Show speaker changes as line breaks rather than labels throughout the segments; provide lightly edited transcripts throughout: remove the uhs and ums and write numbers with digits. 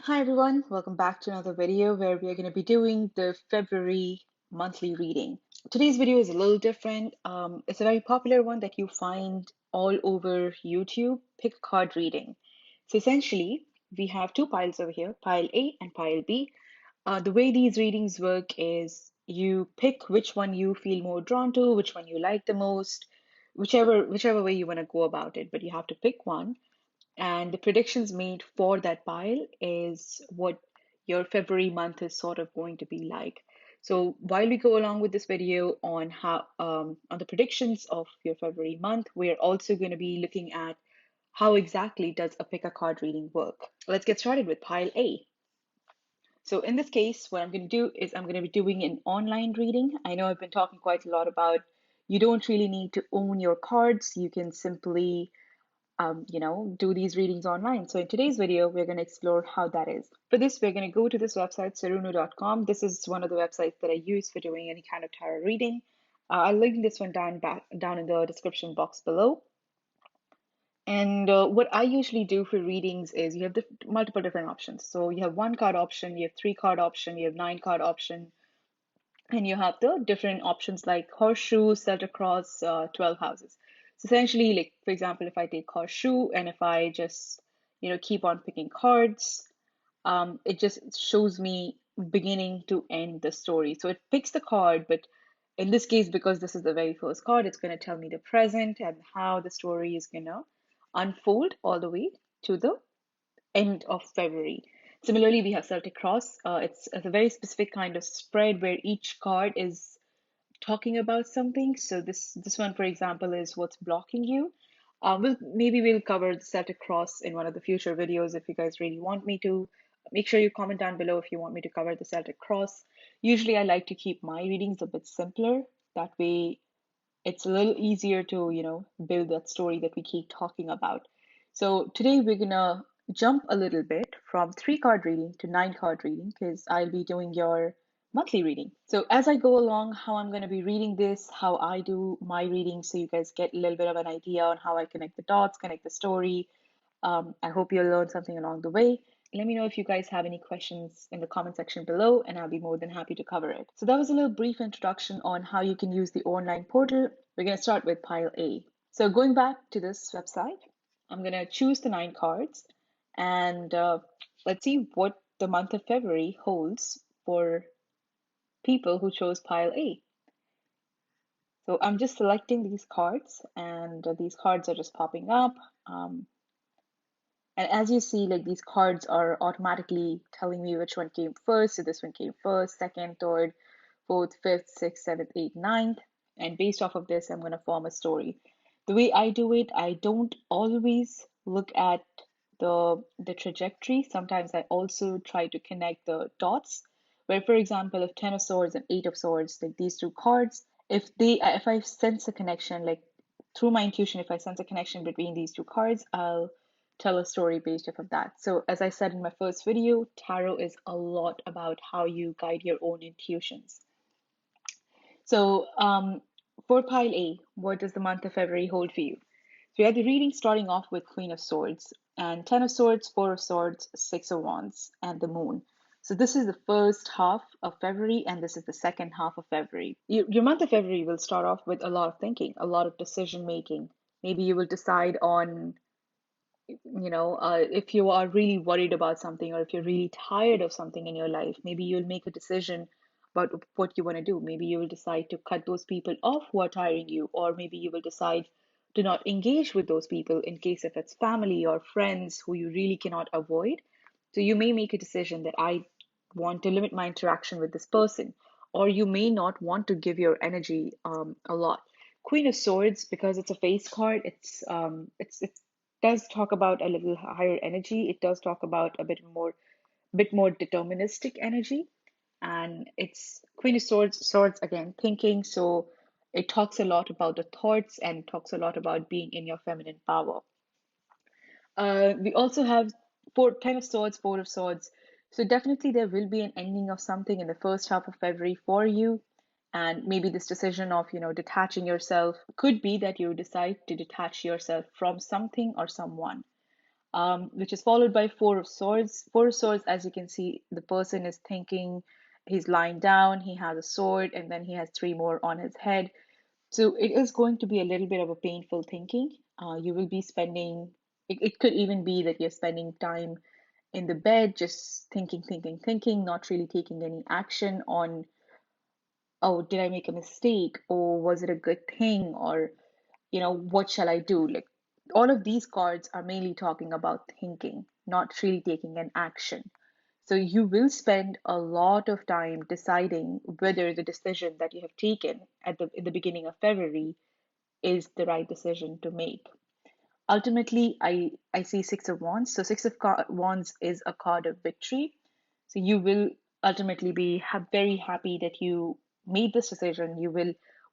Hi everyone, welcome back to another video where we are going to be doing the February monthly reading. Today's video is a little different. It's a very popular one that you find all over YouTube, pick a card reading. So essentially, we have two piles over here, pile A and pile B. The way these readings work is you pick which one you feel more drawn to, which one you like the most, whichever way you want to go about it, but you have to pick one and the predictions made for that pile is what your February month is sort of going to be like. So while we go along with this video on how on the predictions of your February month, we're also going to be looking at how exactly does a pick a card reading work. Let's get started with pile A. So in this case, what I'm going to do is I'm going to be doing an online reading. I know I've been talking quite a lot about you don't really need to own your cards. You can simply do these readings online. So in today's video, we're going to explore how that is. For this, we're going to go to this website, saruno.com. This is one of the websites that I use for doing any kind of tarot reading. I'll link this one down in the description box below. And what I usually do for readings is you have multiple different options. So you have one card option, you have three card option, you have nine card option, and you have the different options like horseshoe, set across 12 houses. So essentially, like for example, if I take horseshoe and if I just keep on picking cards, it just shows me beginning to end the story. So it picks the card, but in this case, because this is the very first card, it's going to tell me the present and how the story is going to unfold all the way to the end of February. Similarly, we have Celtic Cross. It's a very specific kind of spread where each card is talking about something. So this one, for example, is what's blocking you. We'll cover the Celtic Cross in one of the future videos if you guys really want me to. Make sure you comment down below if you want me to cover the Celtic Cross. Usually, I like to keep my readings a bit simpler. That way, it's a little easier to build that story that we keep talking about. So today we're gonna jump a little bit from three card reading to nine card reading because I'll be doing your monthly reading. So as I go along, how I'm going to be reading this, how I do my reading, so you guys get a little bit of an idea on how I connect the dots, connect the story. I hope you'll learn something along the way. Let me know if you guys have any questions in the comment section below, and I'll be more than happy to cover it. So that was a little brief introduction on how you can use the online portal. We're going to start with pile A. So going back to this website, I'm going to choose the nine cards, and let's see what the month of February holds for people who chose pile A. So I'm just selecting these cards, and these cards are just popping up. And as you see, like these cards are automatically telling me which one came first. So this one came first, second, third, fourth, fifth, sixth, seventh, eighth, ninth. And based off of this, I'm going to form a story. The way I do it, I don't always look at the trajectory. Sometimes I also try to connect the dots. Where, for example, if Ten of Swords and Eight of Swords, like these two cards, if I sense a connection, like through my intuition, if I sense a connection between these two cards, I'll tell a story based off of that. So, as I said in my first video, tarot is a lot about how you guide your own intuitions. So, for pile A, what does the month of February hold for you? So, you have the reading starting off with Queen of Swords, and Ten of Swords, Four of Swords, Six of Wands, and the Moon. So, this is the first half of February, and this is the second half of February. Your month of February will start off with a lot of thinking, a lot of decision making. Maybe you will decide on if you are really worried about something or if you're really tired of something in your life, maybe you'll make a decision about what you want to do. Maybe you will decide to cut those people off who are tiring you, or maybe you will decide to not engage with those people in case if it's family or friends who you really cannot avoid. So you may make a decision that I want to limit my interaction with this person, or you may not want to give your energy a lot. Queen of Swords, because it's a face card, it does talk about a little higher energy. It does talk about a bit more deterministic energy, and it's Queen of Swords again, thinking. So it talks a lot about the thoughts and talks a lot about being in your feminine power. We also have Ten of Swords, Four of Swords. So definitely there will be an ending of something in the first half of February for you. And maybe this decision of, detaching yourself could be that you decide to detach yourself from something or someone. which is followed by Four of Swords. Four of Swords, as you can see, the person is thinking, he's lying down, he has a sword, and then he has three more on his head. So it is going to be a little bit of a painful thinking. You will be spending, it could even be that you're spending time in the bed just thinking, thinking, thinking, not really taking any action on, oh, did I make a mistake? Or was it a good thing? Or, what shall I do? Like all of these cards are mainly talking about thinking, not really taking an action. So you will spend a lot of time deciding whether the decision that you have taken in the beginning of February is the right decision to make. Ultimately, I see Six of Wands. So Wands is a card of victory. So you will ultimately be very happy that you made this decision.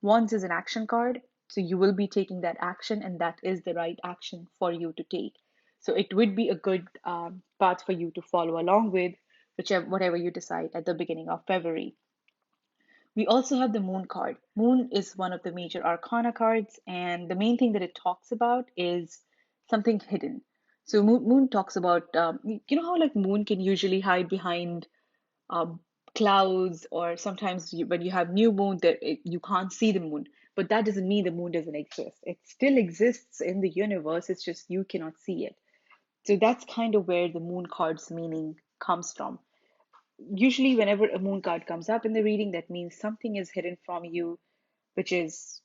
Wands is an action card. So you will be taking that action, and that is the right action for you to take. So it would be a good path for you to follow along with, whatever you decide at the beginning of February. We also have the Moon card. Moon is one of the major arcana cards, and the main thing that it talks about is something hidden. So Moon talks about, how like Moon can usually hide behind um, clouds, or sometimes when you have new moon, you can't see the moon. But that doesn't mean the moon doesn't exist. It still exists in the universe. It's just you cannot see it. So that's kind of where the Moon card's meaning comes from. Usually whenever a moon card comes up in the reading, that means something is hidden from you, which is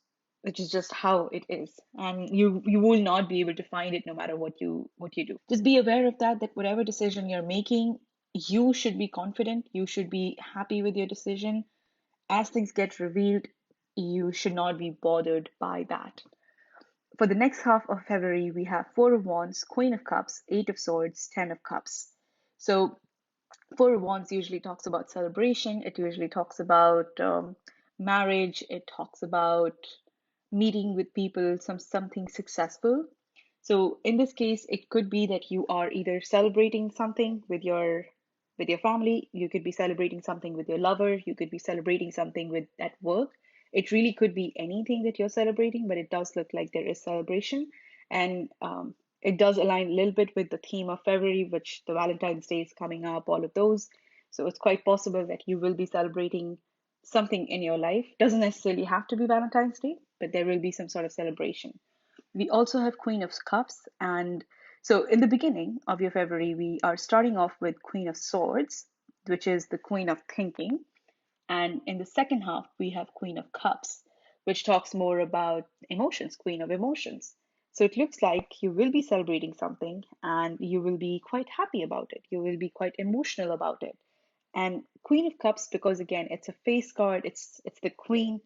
just how it is, and you will not be able to find it no matter what you do. Just be aware of that whatever decision you're making, you should be confident, you should be happy with your decision. As things get revealed, you should not be bothered by that. For the next half of February, we have Four of Wands, Queen of Cups, Eight of Swords, Ten of Cups. So Four of Wands usually talks about celebration. It usually talks about marriage. It talks about meeting with people, something successful. So in this case, it could be that you are either celebrating something with your family. You could be celebrating something with your lover. You could be celebrating something with at work. It really could be anything that you're celebrating, but it does look like there is celebration, and it does align a little bit with the theme of February, which the Valentine's Day is coming up, all of those. So it's quite possible that you will be celebrating something in your life. Doesn't necessarily have to be Valentine's Day, but there will be some sort of celebration. We also have Queen of Cups. And so in the beginning of your February, we are starting off with Queen of Swords, which is the Queen of Thinking. And in the second half, we have Queen of Cups, which talks more about emotions, Queen of Emotions. So it looks like you will be celebrating something and you will be quite happy about it. You will be quite emotional about it. And Queen of Cups, because again, it's a face card, it's the queen,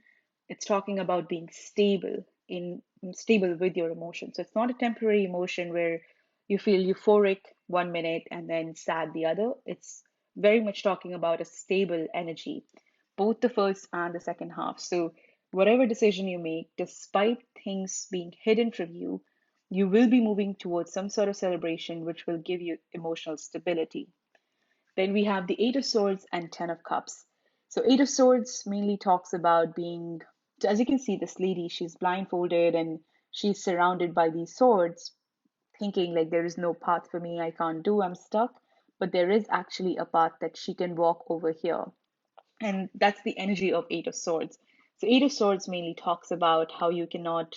it's talking about being stable with your emotions. So it's not a temporary emotion where you feel euphoric one minute and then sad the other. It's very much talking about a stable energy, both the first and the second half. So whatever decision you make, despite things being hidden from you, you will be moving towards some sort of celebration which will give you emotional stability. Then we have the Eight of Swords and Ten of Cups. So, Eight of Swords mainly talks about being, so as you can see, this lady, she's blindfolded and she's surrounded by these swords, thinking like there is no path for me, I can't do, I'm stuck. But there is actually a path that she can walk over here. And that's the energy of Eight of Swords. So, Eight of Swords mainly talks about how you cannot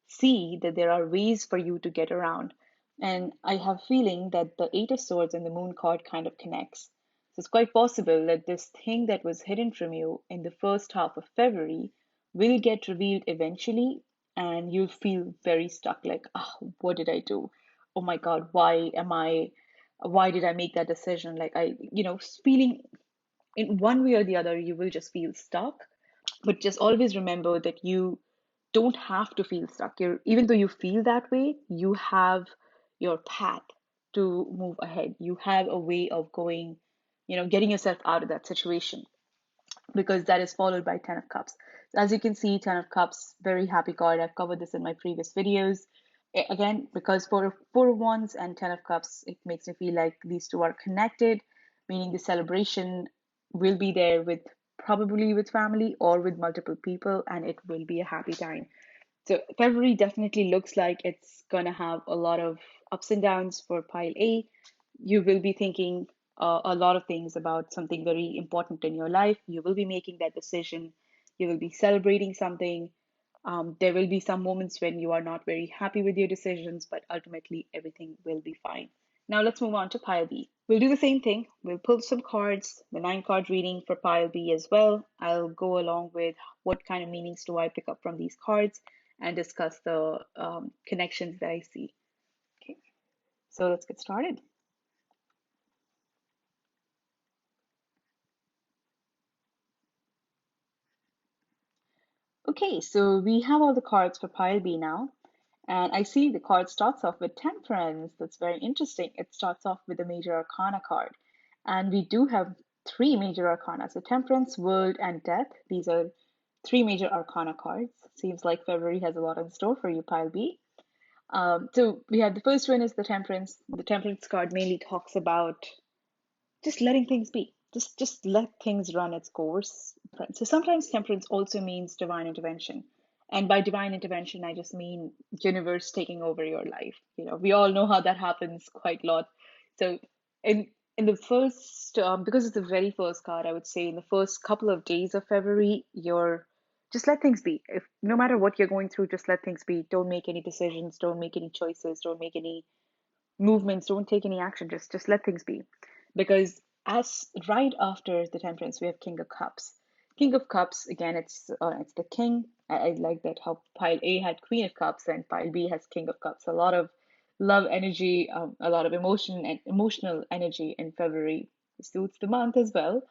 see that there are ways for you to get around. And I have feeling that the Eight of Swords and the Moon card kind of connects. So it's quite possible that this thing that was hidden from you in the first half of February will get revealed eventually, and you'll feel very stuck, like, oh, what did I do? Oh my God, why did I make that decision? Like feeling in one way or the other, you will just feel stuck. But just always remember that you don't have to feel stuck. Even though you feel that way, you have your path to move ahead. You have a way of going, getting yourself out of that situation, because that is followed by Ten of Cups. So as you can see, Ten of Cups, very happy card. I've covered this in my previous videos. Again, because four of Wands and Ten of Cups, it makes me feel like these two are connected, meaning the celebration will be there with probably with family or with multiple people, and it will be a happy time. So February definitely looks like it's gonna have a lot of ups and downs for pile A. You will be thinking a lot of things about something very important in your life. You will be making that decision. You will be celebrating something. There will be some moments when you are not very happy with your decisions, but ultimately everything will be fine. Now let's move on to pile B. We'll do the same thing. We'll pull some cards, the 9 card reading for pile B as well. I'll go along with what kind of meanings do I pick up from these cards and discuss the connections that I see. Okay, so let's get started. Okay, so we have all the cards for pile B now. And I see the card starts off with Temperance. That's very interesting. It starts off with a major arcana card. And we do have 3 major arcana. So Temperance, World, and Death. These are 3 major arcana cards. Seems like February has a lot in store for you, pile B. So we have the first one is the Temperance. The Temperance card mainly talks about just letting things be. Just let things run its course. So sometimes temperance also means divine intervention. And by divine intervention, I just mean universe taking over your life. We all know how that happens quite a lot. So in in the first, because it's the very first card, I would say in the first couple of days of February, you're just let things be. If no matter what you're going through, just let things be. Don't make any decisions. Don't make any choices. Don't make any movements, don't take any action, just let things be. Because as right after the temperance we have king of cups. King of cups, again, it's the king. I like that how pile A had queen of cups and pile B has king of cups. A lot of love energy, a lot of emotion and emotional energy in February. Suits the month as well.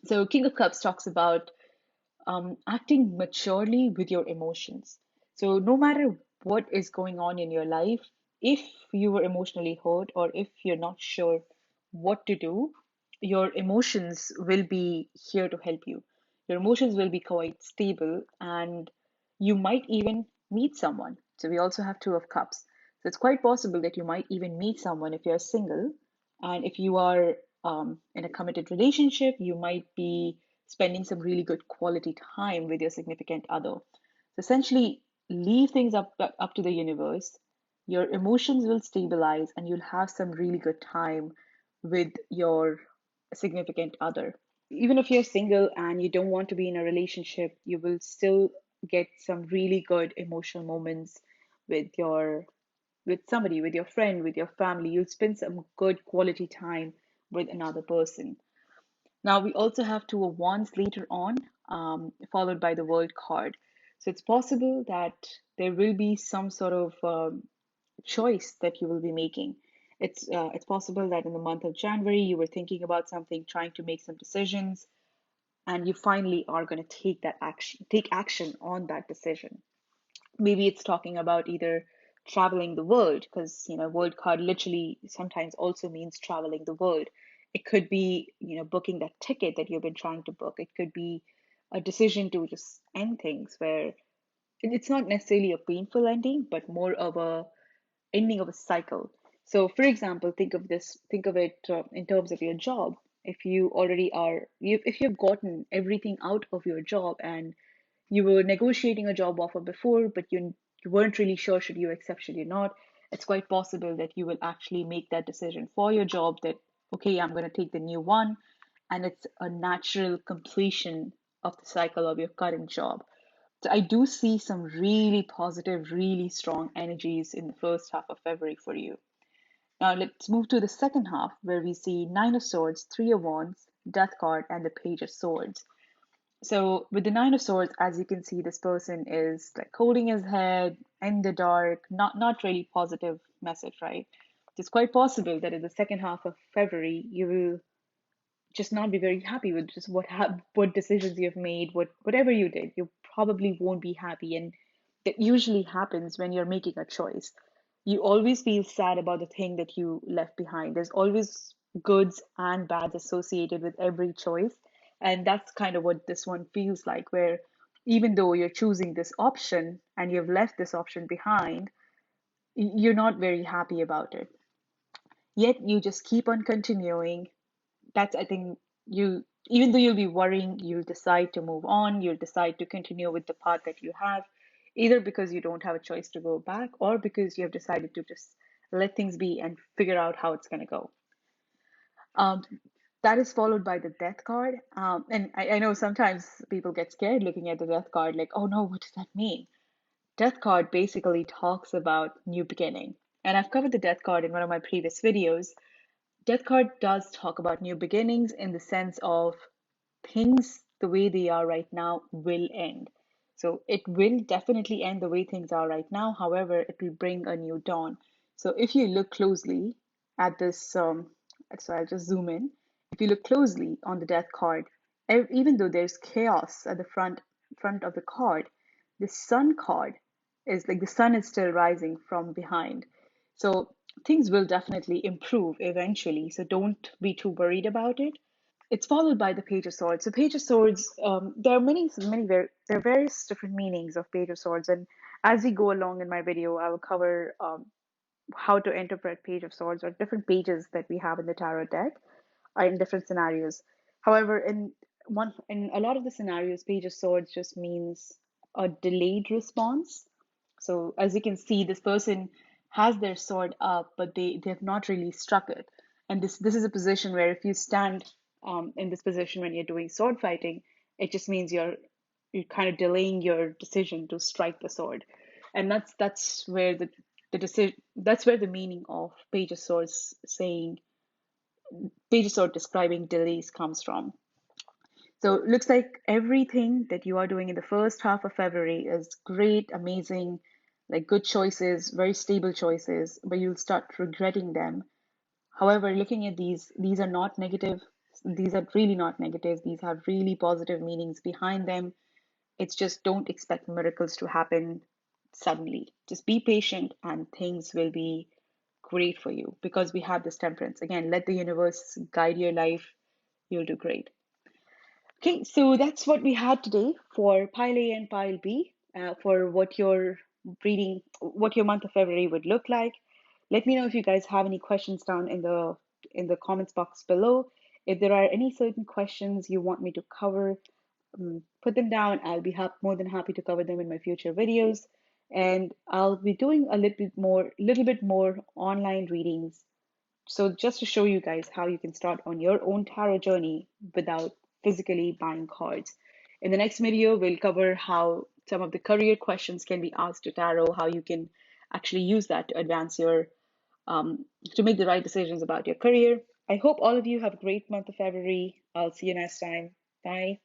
So king of cups talks about acting maturely with your emotions. So, no matter what is going on in your life, if you were emotionally hurt or if you're not sure what to do, your emotions will be here to help you. Your emotions will be quite stable, and you might even meet someone. So, we also have Two of Cups. So, it's quite possible that you might even meet someone if you're single. And if you are in a committed relationship, you might be spending some really good quality time with your significant other. So essentially, leave things up to the universe. Your emotions will stabilize, and you'll have some really good time with your significant other. Even if you're single and you don't want to be in a relationship, you will still get some really good emotional moments with somebody, with your friend, with your family. You'll spend some good quality time with another person. Now we also have Two of Wands later on, followed by the World card. So it's possible that there will be some sort of choice that you will be making. It's possible that in the month of January you were thinking about something, trying to make some decisions, and you finally are going to take action on that decision. Maybe it's talking about either traveling the world, because world card literally sometimes also means traveling the world. It could be booking that ticket that you've been trying to book. It could be a decision to just end things where it's not necessarily a painful ending, but more of a ending of a cycle. So for example, think of it in terms of your job. If you already are you if you've gotten everything out of your job and you were negotiating a job offer before, but you weren't really sure should you accept, should you not. It's quite possible that you will actually make that decision for your job that, okay, I'm going to take the new one. And it's a natural completion of the cycle of your current job. So I do see some really positive, really strong energies in the first half of February for you. Now let's move to the second half where we see Nine of Swords, Three of Wands, Death card, and the Page of Swords. So with the Nine of Swords, as you can see, this person is like holding his head in the dark, not really positive message, right? It's quite possible that in the second half of February, you will just not be very happy with just what decisions you've made, whatever you did. You probably won't be happy, and that usually happens when you're making a choice. You always feel sad about the thing that you left behind. There's always goods and bads associated with every choice, and that's kind of what this one feels like, where even though you're choosing this option and you've left this option behind, you're not very happy about it. Yet you just keep on continuing. That's, I think, you, even though you'll be worrying, you'll decide to move on, you'll decide to continue with the path that you have. either because you don't have a choice to go back or because you have decided to just let things be and figure out how it's going to go. Um, that is followed by the death card. And I know sometimes people get scared looking at the death card, like, oh no, what does that mean? Death card basically talks about new beginning. And I've covered the death card in one of my previous videos. Death card does talk about new beginnings in the sense of things the way they are right now will end. So it will definitely end the way things are right now. However, it will bring a new dawn. So if you look closely at this, so I'll just zoom in. If you look closely on the death card, even though there's chaos at the front of the card, the sun card is like the sun is still rising from behind. So things will definitely improve eventually. So don't be too worried about it. It's followed by the Page of Swords. So Page of Swords, there are there are various different meanings of Page of Swords, and as we go along in my video, I will cover how to interpret Page of Swords or different pages that we have in the tarot deck are in different scenarios. However, in a lot of the scenarios, Page of Swords just means a delayed response. So as you can see, this person has their sword up, but they have not really struck it. And this is a position where if you stand in this position when you're doing sword fighting, it just means you're kind of delaying your decision to strike the sword. And that's where the decision that's where the meaning of Page of Swords saying Page of Swords describing delays comes from. So it looks like everything that you are doing in the first half of February is great, amazing, like good choices, very stable choices, but you'll start regretting them. However, looking at these are not negative. These are really not negative. These have really positive meanings behind them. It's just don't expect miracles to happen suddenly. Just be patient and things will be great for you because we have this temperance. Again, let the universe guide your life. You'll do great. Okay, so that's what we had today for pile A and pile B, for what your month of February would look like. Let me know if you guys have any questions down in the comments box below. If there are any certain questions you want me to cover, put them down. I'll be more than happy to cover them in my future videos. And I'll be doing a little bit more online readings, so just to show you guys how you can start on your own tarot journey without physically buying cards. In the next video, we'll cover how some of the career questions can be asked to tarot, how you can actually use that to advance to make the right decisions about your career. I hope all of you have a great month of February. I'll see you next time. Bye.